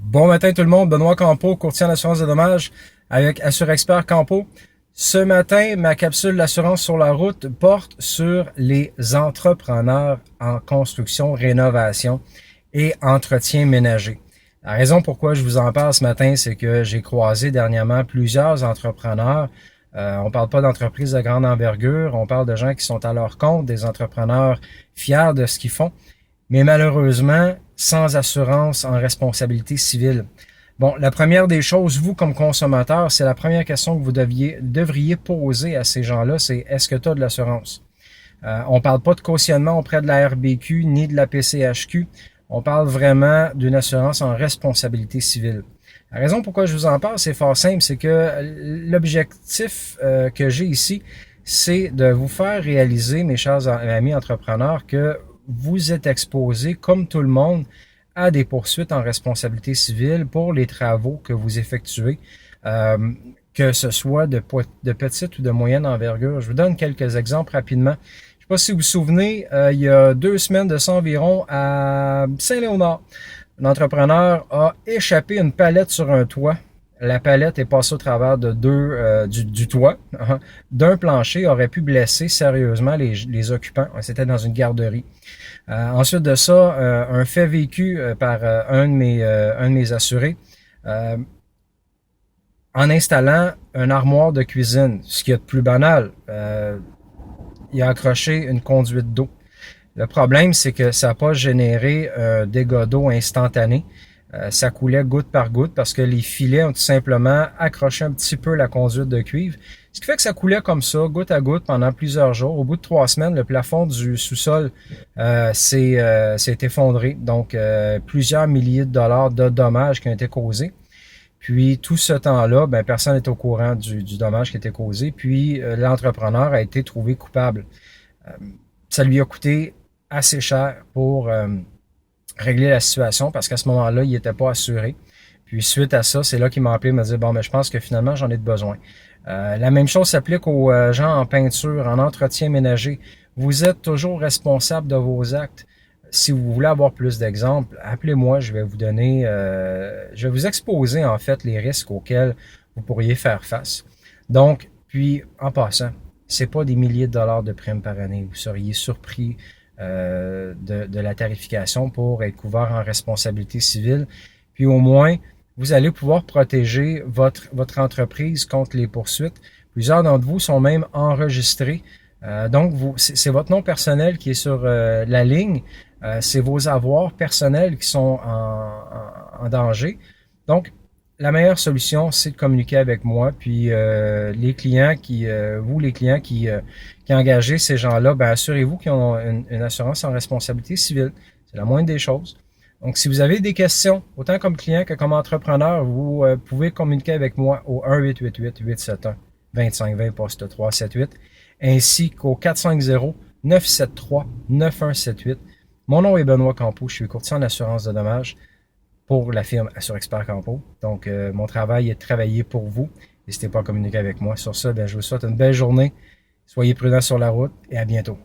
Bon matin tout le monde, Benoît Campeau, courtier en assurance de dommages avec AssureExpert Campeau. Ce matin, ma capsule d'assurance sur la route porte sur les entrepreneurs en construction, rénovation et entretien ménager. La raison pourquoi je vous en parle ce matin, c'est que j'ai croisé dernièrement plusieurs entrepreneurs. On parle pas d'entreprises de grande envergure, on parle de gens qui sont à leur compte, des entrepreneurs fiers de ce qu'ils font, mais malheureusement sans assurance en responsabilité civile. Bon, la première des choses, vous comme consommateur, c'est la première question que vous devriez poser à ces gens-là, c'est est-ce que tu as de l'assurance? On ne parle pas de cautionnement auprès de la RBQ ni de la PCHQ. On parle vraiment d'une assurance en responsabilité civile. La raison pourquoi je vous en parle, c'est fort simple, c'est que l'objectif que j'ai ici, c'est de vous faire réaliser, mes chers amis entrepreneurs, que vous êtes exposés, comme tout le monde, à des poursuites en responsabilité civile pour les travaux que vous effectuez, que ce soit de petite ou de moyenne envergure. Je vous donne quelques exemples rapidement. Je ne sais pas si vous vous souvenez, il y a 2 semaines de ça environ, à Saint-Léonard, un entrepreneur a échappé une palette sur un toit. La palette est passée au travers de du toit, d'un plancher, aurait pu blesser sérieusement les occupants. C'était dans une garderie. Ensuite de ça, un fait vécu par un de mes assurés, en installant une armoire de cuisine, ce qui est de plus banal. Il a accroché une conduite d'eau. Le problème, c'est que ça n'a pas généré un dégât d'eau instantané. Ça coulait goutte par goutte parce que les filets ont tout simplement accroché un petit peu la conduite de cuivre. Ce qui fait que ça coulait comme ça, goutte à goutte, pendant plusieurs jours. Au bout de 3 semaines, le plafond du sous-sol s'est effondré. Donc, plusieurs milliers de dollars de dommages qui ont été causés. Puis, tout ce temps-là, personne n'est au courant du dommage qui a été causé. Puis, l'entrepreneur a été trouvé coupable. Ça lui a coûté assez cher pour régler la situation parce qu'à ce moment-là, il n'était pas assuré. Puis suite à ça, c'est là qu'il m'a appelé et m'a dit « Bon, mais je pense que finalement, j'en ai de besoin. » La même chose s'applique aux gens en peinture, en entretien ménager. Vous êtes toujours responsable de vos actes. Si vous voulez avoir plus d'exemples, appelez-moi, je vais vous donner, je vais vous exposer en fait les risques auxquels vous pourriez faire face. Donc, puis en passant, c'est pas des milliers de dollars de primes par année. Vous seriez surpris de la tarification pour être couvert en responsabilité civile. Puis au moins, vous allez pouvoir protéger votre entreprise contre les poursuites. Plusieurs d'entre vous sont même enregistrés. Donc, c'est votre nom personnel qui est sur la ligne. C'est vos avoirs personnels qui sont en danger. Donc, la meilleure solution, c'est de communiquer avec moi. Puis les clients qui engagez ces gens-là, assurez-vous qu'ils ont une assurance en responsabilité civile. C'est la moindre des choses. Donc, si vous avez des questions, autant comme client que comme entrepreneur, vous pouvez communiquer avec moi au 1-888-871-2520 poste 378, ainsi qu'au 450-973-9178. Mon nom est Benoît Campeau, je suis courtier en assurance de dommages pour la firme AssureExpert Campeau. Donc, mon travail est de travailler pour vous. N'hésitez pas à communiquer avec moi. Sur ça, je vous souhaite une belle journée. Soyez prudents sur la route et à bientôt.